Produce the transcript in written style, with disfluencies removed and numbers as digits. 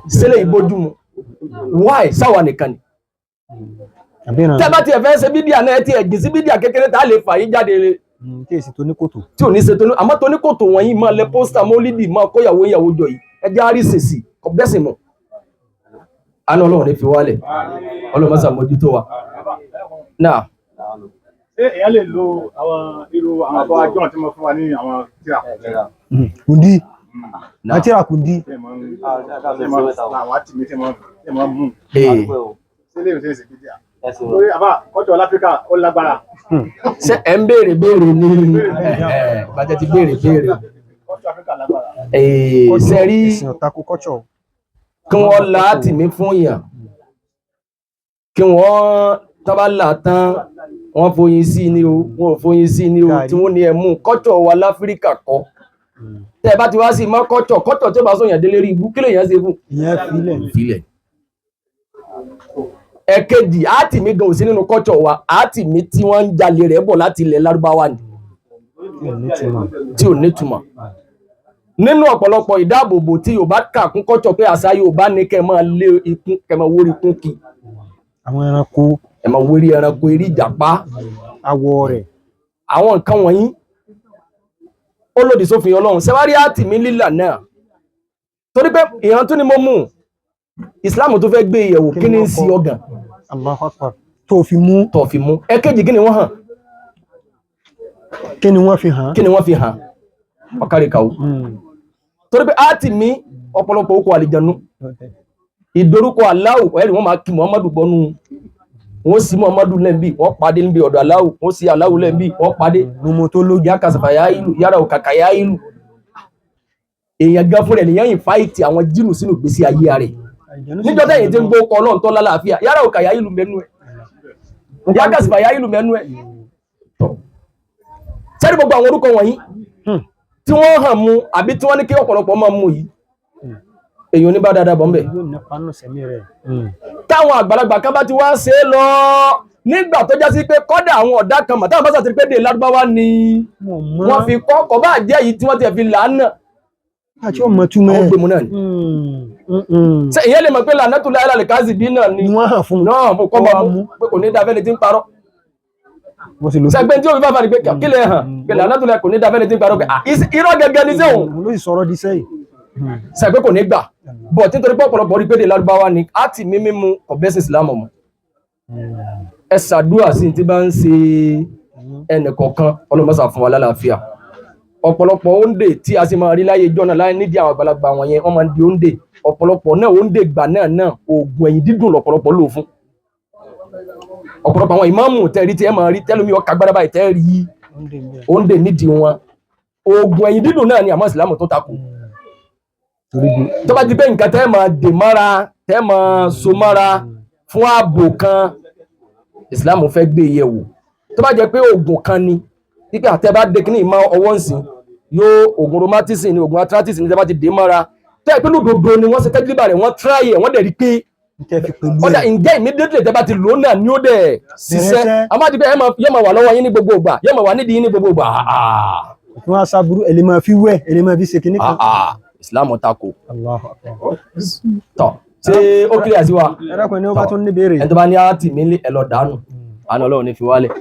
sílẹ̀ ìbójúmu why sáwà nìkan ni tẹ́bá ti ẹ̀fẹ́ ṣe bídíà náà ti ẹ̀jìn sí bídíà kékeré tá a lè fà yí jáde tí èsì tó ní kòtò tí ò ní ṣe tó ní àmọ́ tó ní kòtò wọ̀nyí máa lẹ pósítà mọ́lídì máa kóyàwó ìyàwó jọ yìí ẹjẹ́ àrí sèṣì ọ̀bẹ́sìn mọ̀ àná ọlọ́run ní fi wálẹ̀ ọlọ́run mọ́sà mójútó wa náà. ṣé èèyàn lè lo àwọn irú àwọn àbọ̀ àjọ tí mo fún wa ní àwọn tíra kùndí àtìrà kùndí àwọn àtìmí tí wọ́n mú sílé ìwé ṣe bídíà lórí àbá kọ́tọ̀ láfíríkà ó lágbára. ṣé ẹ ń béèrè ní bàjẹ́ ti béèrè kọ́tọ̀ áfíríkà lágbára. ṣe rí kí wọ́n la Atimi fún yàn kí wọ́n tọ́ba là tán wọ́n foyin sí ni o wọ́n ò foyin sí ni o tí wọ́n ní ẹ̀mú kọ́tọ̀ wa láfíríkà kọ́ tẹ́ ẹ bá ti wá sí mọ́ kọ́tọ̀ tí ó bá sọ̀yàn délé rí ibú kí lè yàn ṣe fún. ìyẹn filẹ̀. ẹ̀kejì Atimi gan ò sí nínú kọ́tọ̀ wa Atimi tí wọ́n ń jalè rẹ̀ bọ̀ láti ilẹ̀ lárúbáwá ni tí ò nítumọ̀ nínú ọ̀pọ̀lọpọ̀ ìdáàbòbò tí Yorùbá kà kún kọ́tọ̀ pé àṣà Yorùbá ní kẹ́ máa lé ikún kẹ́ máa wórí ikún kì àwọn ẹranko ẹ máa wórí ẹranko eré ìjàpá awọ rẹ̀ àwọn nǹkan wọ̀nyí ó lòdì sófin Ọlọ́run ṣẹwárí Atimi lílà náà torí pé ìran tó ní mo mú Islam tó fẹ́ gbé ìyẹ̀wò kí ní sí ọgàn Allahu Akbar tó fi mú ẹ̀kejì kí ni wọ́n hàn kí ni wọ́n fi hàn ọkàrí kàwó torí pé Atimi ọ̀pọ̀lọpọ̀ okò àlìjànú ìdorúkọ Allahu ẹ̀rì wọ́n máa kí Muhammadu gbọ́nú wọ́n sí Muhammadu lẹ́mbí wọ́n pàdé níbi ọ̀dọ̀ Allahu wọ́n sí Allahu lẹ́mbí wọ́n pàdé numo tó lójú yákàsàfà yá ìlú yára òkàkà yá ìlú èèyàn gan fún rẹ̀ nìyẹn yìí fáìtì àwọn jínù sínú gbèsè ayé rẹ̀ níjọ́ tẹ́yìn tí ń gbó kọ́ Ọlọ́run tó lálàáfíà yára òkà yá ìlú mẹ́nu ẹ̀ yákàsàfà yá ìlú mẹ́nu ẹ̀ sẹ́ni gbogbo àwọn orúkọ wọ̀nyí tí wọ́n hàn mú àbí tí wọ́n ní kí ọ̀pọ̀lọpọ̀ máa mú yìí èyàn ní bá dáadáa bọ̀ ń bẹ̀. táwọn àgbàlagbà kan bá ti wá ṣe é lọ nígbà tó já sí pé kọ́dà àwọn ọ̀dà kan mà táwọn bá sàtìrí pé dé lárúbáwá ni wọ́n fi kọ́ bá jẹ́ yìí tí wọ́n ti fi làánà àti ọmọ túmọ̀ àwọn gbèmù náà ni. ṣé ìyẹn lè mọ̀ pé làánà tó láyé lálẹ́ káàsì bí náà ni wọ́n hàn fún náà mo kọ́ máa mú pé kò ní dáfẹ́ni tí ń parọ́. sẹ́gbẹ́ tí ó fi bá fani pé kí lè hàn pé làánà tó láyé kò ní dáfẹ́ni tí ń parọ́ pé irọ́ gẹ́gẹ́ ní sẹ́wọ̀n. ló sì sọ̀rọ̀ di sẹ́yìn. sẹ́gbẹ́ kò ní gbà bọ̀ títorí pé ọ̀pọ̀lọpọ̀ rí pé dé lárúbáwá ni Atimi mímú ọ̀bẹ́sìn Islam mọ̀ ẹ ṣàdúrà sí tí bá ń ṣe ẹnì kọ̀ọ̀kan ọlọ́mọ́sà fún wa lálàáfíà ọ̀pọ̀lọpọ̀ òǹdè tí a sì máa rí láyé ìjọ náà láyé nídìí àwọn àgbàlagbà wọn yẹn wọ́n máa ń di òǹdè ọ̀pọ̀lọpọ̀ náà òǹdè gbà náà oògùn ẹ̀yìn dídùn lọ̀pọ̀lọpọ̀ lò fún ọ̀pọ̀lọpọ̀ àwọn ìmáàmù tẹ́rí tí ẹ máa rí tẹ́lómi ọkà gbára báyìí tẹ́ rí òǹdè nídìí wọn oògùn ẹ̀yìn dídùn náà ni àmọ́ ìsìlámù tó takò tó bá ti pé nǹkan tẹ́ máa dè mára tẹ́ máa so mára fún ààbò kan ìsìlámù fẹ́ gbé yẹ̀wò tó bá jẹ́ pé oògùn kan ni pípẹ́ àtẹ́bá dé kí ní ìmọ̀ ọwọ́ ń sìn yóò oògùn rheumatism ni oògùn arthritis ni tẹ́ bá ti dé mára tẹ́ ẹ̀ pé lódodo ni wọ́n ṣe tẹ́jú bá rẹ̀ wọ́n tráyè wọ́n dẹ̀ rí pé ọ̀dà ǹjẹ́ immediately tẹ́ bá ti lò náà ni ó dẹ̀ ṣiṣẹ́ àmọ́ àti pé yóò máa wà lọ́wọ́ yín ní gbogbo ìgbà yóò máa wà nídìí yín ní gbogbo ìgbà. wọ́n á sábúrú ẹ̀ lè máa fi wẹ̀ ẹ̀ lè máa fi ṣe kinní kan. Islam tako. Allahu Akbar. Tọ́ ṣé ó kílẹ̀ sí wa. ẹ̀rọ kan ní ó bá tún ní béèrè. ẹni tó bá ní Atimi ẹ lọ dànù àná Ọlọ́run ní fi wálẹ̀.